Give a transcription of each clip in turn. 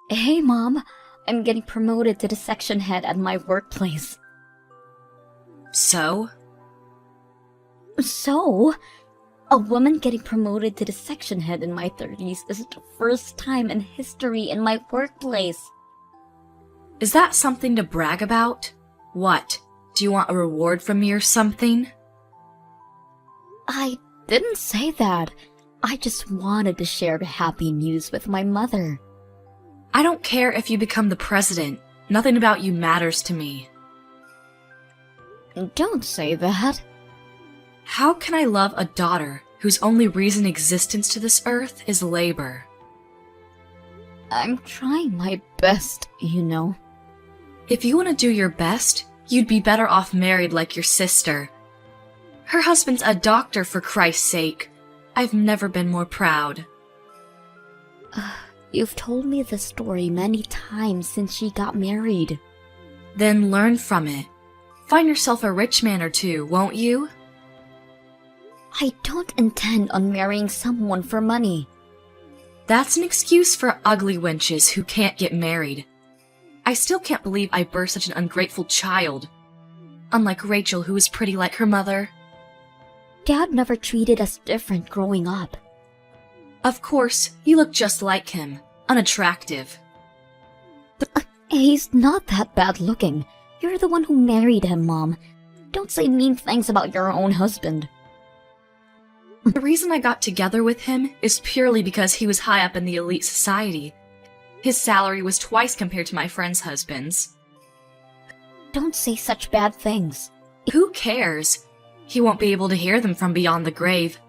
Hey, Mom. I'm getting promoted to the section head at my workplace. So? So, a woman getting promoted to the section head in my 30s is the first time in history in my workplace. Is that something to brag about? What? Do you want a reward from me or something? I didn't say that. I just wanted to share the happy news with my mother. I don't care if you become the president. Nothing about you matters to me. Don't say that. How can I love a daughter whose only reason existence to this earth is labor? I'm trying my best, you know. If you want to do your best, you'd be better off married like your sister. Her husband's a doctor, for Christ's sake. I've never been more proud. You've told me this story many times since she got married. Then learn from it. Find yourself a rich man or two, won't you? I don't intend on marrying someone for money. That's an excuse for ugly wenches who can't get married. I still can't believe I birthed such an ungrateful child. Unlike Rachel, who was pretty like her mother. Dad never treated us different growing up. Of course, you look just like him. Unattractive. But he's not that bad looking. You're the one who married him, Mom. Don't say mean things about your own husband. The reason I got together with him is purely because he was high up in the elite society. His salary was twice compared to my friends' husbands. Don't say such bad things. Who cares? He won't be able to hear them from beyond the grave.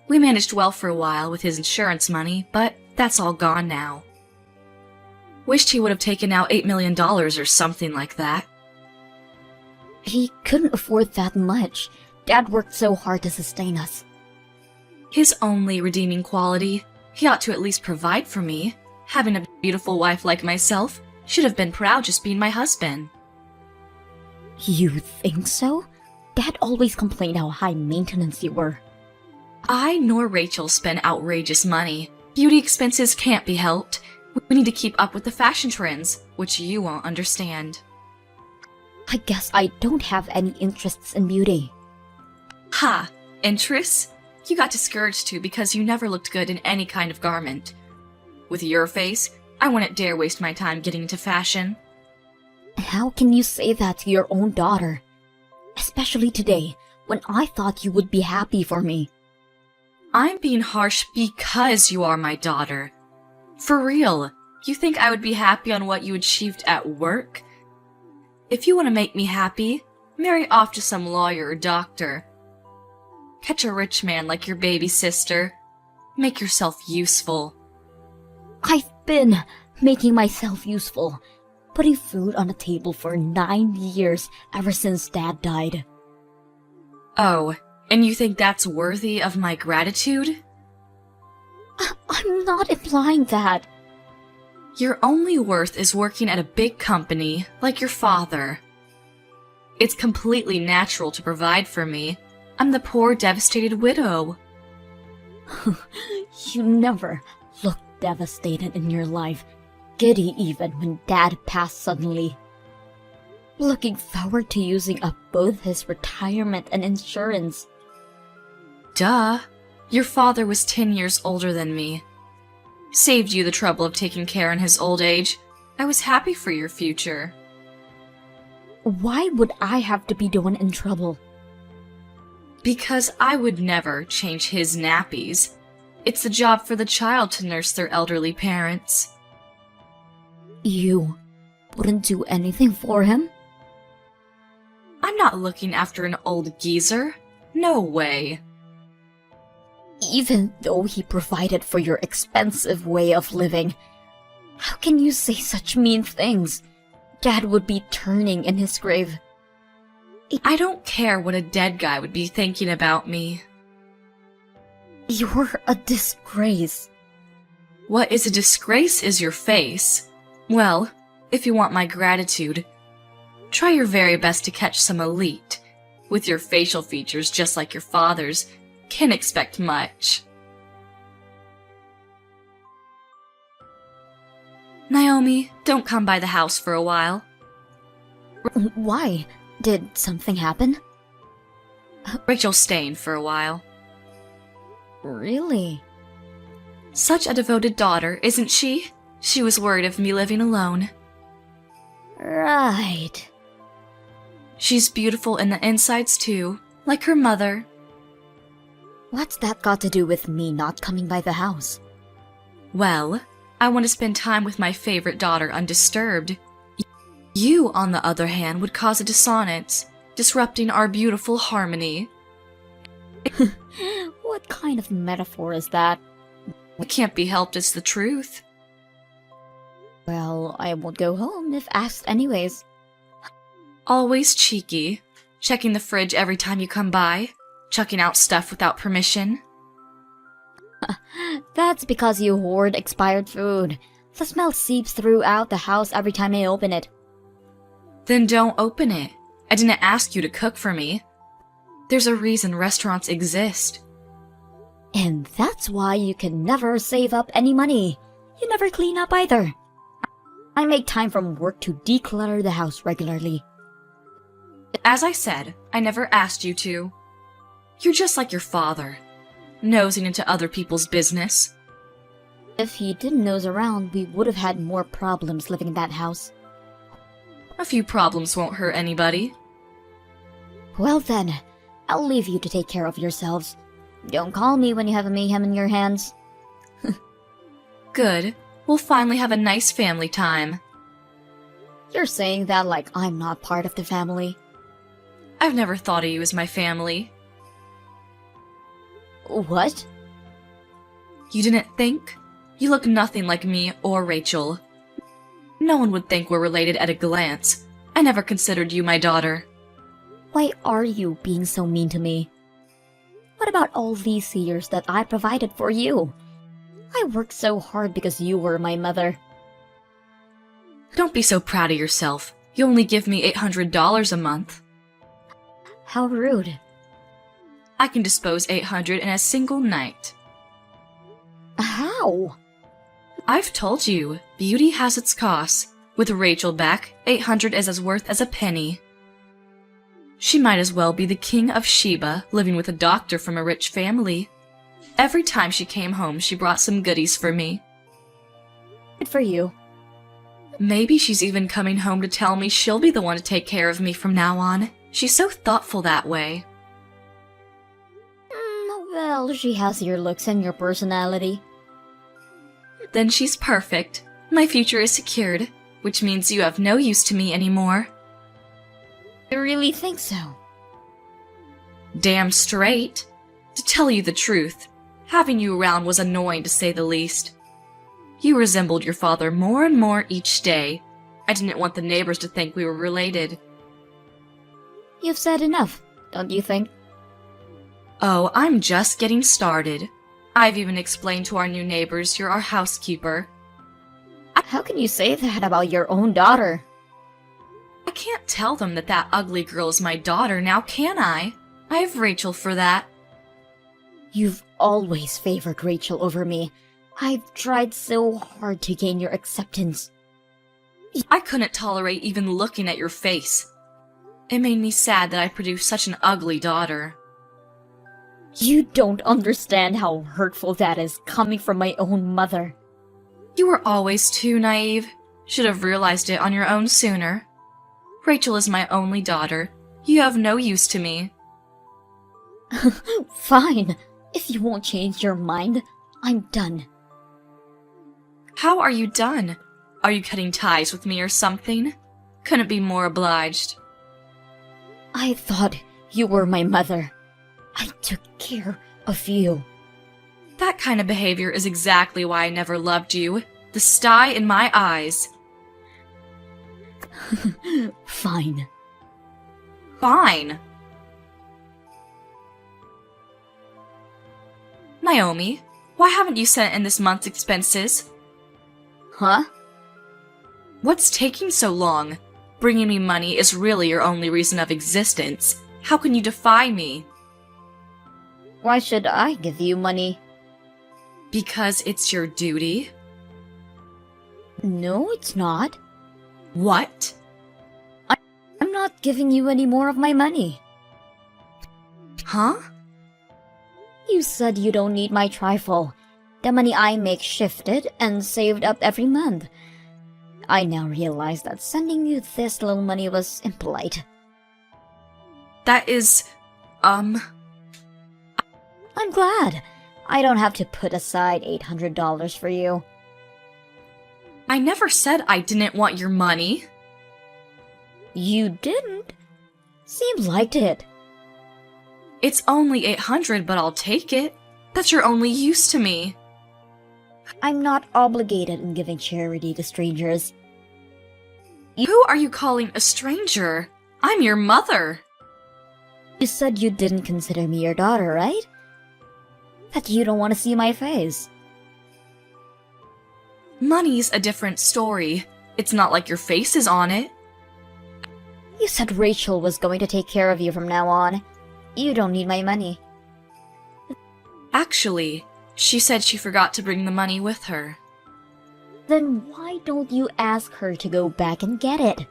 We managed well for a while with his insurance money, but that's all gone now. Wished he would have taken out $8 million or something like that. He couldn't afford that much. Dad worked so hard to sustain us. His only redeeming quality, he ought to at least provide for me. Having a beautiful wife like myself, should have been proud just being my husband. You think so? Dad always complained how high maintenance you were. I nor Rachel spend outrageous money. Beauty expenses can't be helped. We need to keep up with the fashion trends, which you won't understand. I guess I don't have any interests in beauty. Ha! Interests? You got discouraged too because you never looked good in any kind of garment. With your face, I wouldn't dare waste my time getting into fashion. How can you say that to your own daughter? Especially today, when I thought you would be happy for me. I'm being harsh because you are my daughter. For real, you think I would be happy on what you achieved at work? If you want to make me happy, marry off to some lawyer or doctor. Catch a rich man like your baby sister. Make yourself useful. I've been making myself useful, putting food on the table for 9 years ever since Dad died. Oh, and you think that's worthy of my gratitude? I'm not implying that. Your only worth is working at a big company like your father. It's completely natural to provide for me. I'm the poor, devastated widow. You never looked devastated in your life, giddy even when Dad passed suddenly. Looking forward to using up both his retirement and insurance. Duh. Your father was 10 years older than me. Saved you the trouble of taking care in his old age. I was happy for your future. Why would I have to be the one in trouble? Because I would never change his nappies. It's the job for the child to nurse their elderly parents. You wouldn't do anything for him? I'm not looking after an old geezer. No way. Even though he provided for your expensive way of living, how can you say such mean things? Dad would be turning in his grave. I don't care what a dead guy would be thinking about me. You're a disgrace. What is a disgrace is your face. Well, if you want my gratitude, try your very best to catch some elite. With your facial features just like your father's, can't expect much. Naomi, don't come by the house for a while. Why? Did something happen? Rachel's staying for a while. Really? Such a devoted daughter, isn't she? She was worried of me living alone. Right. She's beautiful in the insides too, like her mother. What's that got to do with me not coming by the house? Well, I want to spend time with my favorite daughter undisturbed. You, on the other hand, would cause a dissonance, disrupting our beautiful harmony. What kind of metaphor is that? It can't be helped, it's the truth. Well, I won't go home if asked anyways. Always cheeky, checking the fridge every time you come by, chucking out stuff without permission. That's because you hoard expired food. The smell seeps throughout the house every time I open it. Then don't open it. I didn't ask you to cook for me. There's a reason restaurants exist. And that's why you can never save up any money. You never clean up either. I make time from work to declutter the house regularly. As I said, I never asked you to. You're just like your father, nosing into other people's business. If he didn't nose around, we would have had more problems living in that house. A few problems won't hurt anybody. Well then, I'll leave you to take care of yourselves. Don't call me when you have a mayhem in your hands. Good. We'll finally have a nice family time. You're saying that like I'm not part of the family. I've never thought of you as my family. What? You didn't think? You look nothing like me or Rachel. No one would think we're related at a glance. I never considered you my daughter. Why are you being so mean to me? What about all these years that I provided for you? I worked so hard because you were my mother. Don't be so proud of yourself. You only give me $800 a month. How rude. I can dispose $800 in a single night. How? I've told you, beauty has its costs. With Rachel back, $800 is as worth as a penny. She might as well be the king of Sheba, living with a doctor from a rich family. Every time she came home, she brought some goodies for me. Good for you. Maybe she's even coming home to tell me she'll be the one to take care of me from now on. She's so thoughtful that way. Well, she has your looks and your personality. Then she's perfect. My future is secured, which means you have no use to me anymore. I really think so. Damn straight. To tell you the truth, having you around was annoying to say the least. You resembled your father more and more each day. I didn't want the neighbors to think we were related. You've said enough, don't you think? Oh, I'm just getting started. I've even explained to our new neighbors you're our housekeeper. How can you say that about your own daughter? I can't tell them that that ugly girl is my daughter now, can I? I have Rachel for that. You've always favored Rachel over me. I've tried so hard to gain your acceptance. I couldn't tolerate even looking at your face. It made me sad that I produced such an ugly daughter. You don't understand how hurtful that is coming from my own mother. You were always too naive. Should have realized it on your own sooner. Rachel is my only daughter. You have no use to me. Fine. If you won't change your mind, I'm done. How are you done? Are you cutting ties with me or something? Couldn't be more obliged. I thought you were my mother. I took care of you. That kind of behavior is exactly why I never loved you. The sty in my eyes. Fine. Fine. Naomi, why haven't you sent in this month's expenses? Huh? What's taking so long? Bringing me money is really your only reason of existence. How can you defy me? Why should I give you money? Because it's your duty? No, it's not. What? I'm not giving you any more of my money. Huh? You said you don't need my trifle. The money I make shifted and saved up every month. I now realize that sending you this little money was impolite. That is, I'm glad. I don't have to put aside $800 for you. I never said I didn't want your money. You didn't? Seems like it. It's only $800, but I'll take it. That's your only use to me. I'm not obligated in giving charity to strangers. Who are you calling a stranger? I'm your mother. You said you didn't consider me your daughter, right? That you don't want to see my face. Money's a different story. It's not like your face is on it. You said Rachel was going to take care of you from now on. You don't need my money. Actually, she said she forgot to bring the money with her. Then why don't you ask her to go back and get it?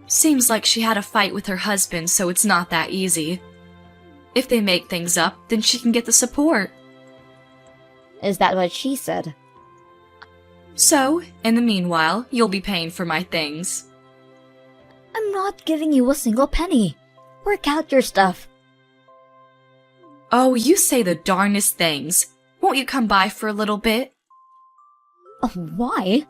Seems like she had a fight with her husband, so it's not that easy. If they make things up, then she can get the support. Is that what she said? So, in the meanwhile, you'll be paying for my things. I'm not giving you a single penny. Work out your stuff. Oh, you say the darnest things. Won't you come by for a little bit? Oh, why?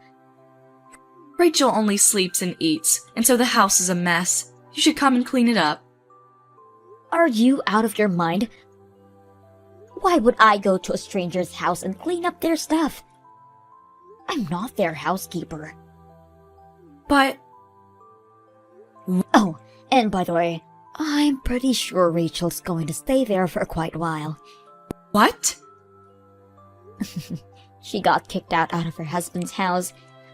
Rachel only sleeps and eats, and so the house is a mess. You should come and clean it up. Are you out of your mind? Why would I go to a stranger's house and clean up their stuff? I'm not their housekeeper. But... Oh, and by the way, I'm pretty sure Rachel's going to stay there for quite a while. What? She got kicked out of her husband's house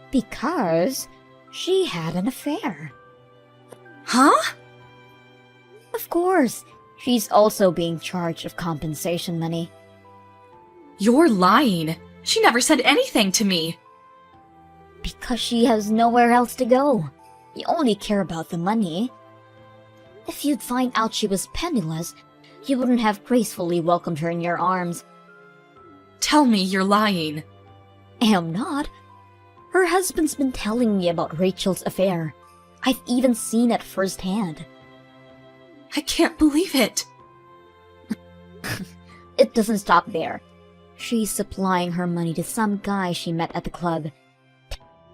because she had an affair. Huh? Of course, she's also being charged of compensation money. You're lying. She never said anything to me. Because she has nowhere else to go. You only care about the money. If you'd find out she was penniless, you wouldn't have gracefully welcomed her in your arms. Tell me you're lying. Am not. Her husband's been telling me about Rachel's affair. I've even seen it firsthand. I can't believe it. It doesn't stop there. She's supplying her money to some guy she met at the club,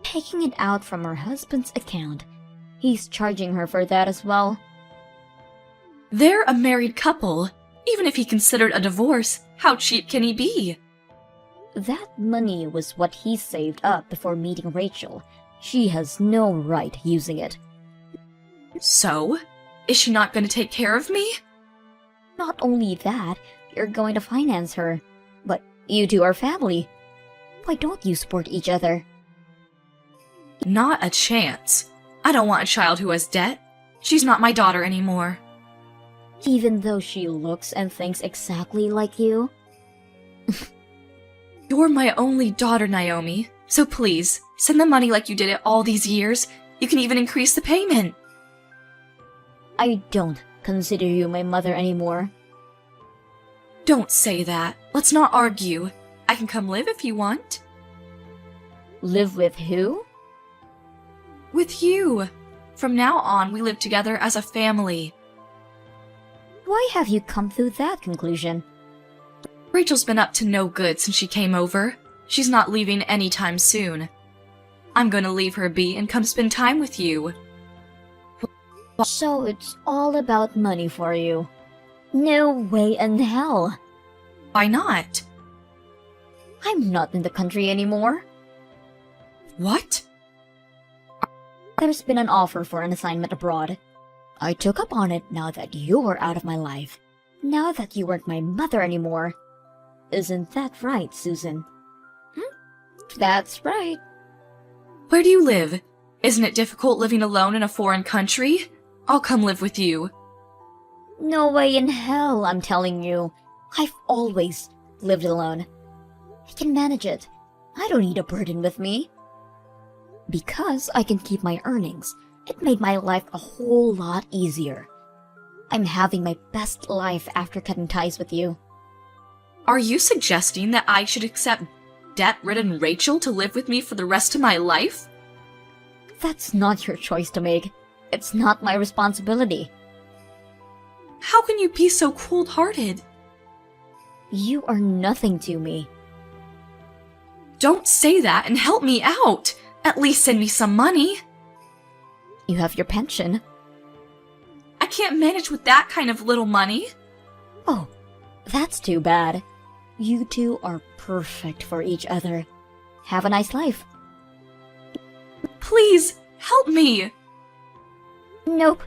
taking it out from her husband's account. He's charging her for that as well. They're a married couple. Even if he considered a divorce, how cheap can he be? That money was what he saved up before meeting Rachel. She has no right using it. So? Is she not going to take care of me? Not only that, you're going to finance her. But you two are family. Why don't you support each other? Not a chance. I don't want a child who has debt. She's not my daughter anymore. Even though she looks and thinks exactly like you? You're my only daughter, Naomi. So please, send the money like you did it all these years. You can even increase the payment. I don't consider you my mother anymore. Don't say that. Let's not argue. I can come live if you want. Live with who? With you. From now on, we live together as a family. Why have you come to that conclusion? Rachel's been up to no good since she came over. She's not leaving anytime soon. I'm gonna leave her be and come spend time with you. So it's all about money for you. No way in hell. Why not? I'm not in the country anymore. What? There's been an offer for an assignment abroad. I took up on it now that you were out of my life. Now that you weren't my mother anymore. Isn't that right, Susan? That's right. Where do you live? Isn't it difficult living alone in a foreign country? I'll come live with you. No way in hell, I'm telling you. I've always lived alone. I can manage it. I don't need a burden with me. Because I can keep my earnings, it made my life a whole lot easier. I'm having my best life after cutting ties with you. Are you suggesting that I should accept debt-ridden Rachel to live with me for the rest of my life? That's not your choice to make. It's not my responsibility. How can you be so cold-hearted? You are nothing to me. Don't say that and help me out! At least send me some money! You have your pension. I can't manage with that kind of little money. Oh, that's too bad. You two are perfect for each other. Have a nice life. Please, help me! Nope.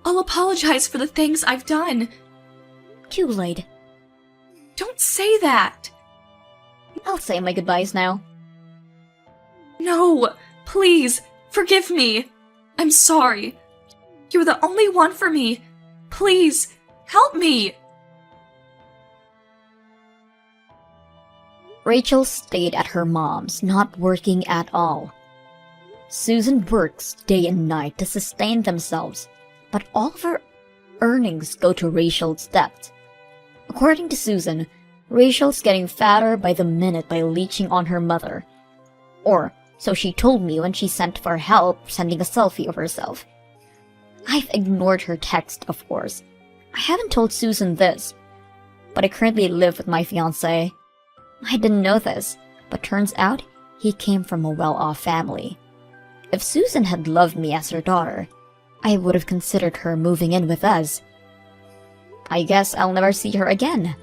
I'll apologize for the things I've done. Too late. Don't say that! I'll say my goodbyes now. No, please, forgive me. I'm sorry. You're the only one for me. Please, help me. Rachel stayed at her mom's, not working at all. Susan works day and night to sustain themselves, but all of her earnings go to Rachel's debt. According to Susan, Rachel's getting fatter by the minute by leeching on her mother. Or, so she told me when she sent for help, sending a selfie of herself. I've ignored her text, of course. I haven't told Susan this, but I currently live with my fiancé. I didn't know this, but turns out he came from a well-off family. If Susan had loved me as her daughter, I would have considered her moving in with us. I guess I'll never see her again.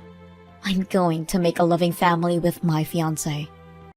I'm going to make a loving family with my fiancé.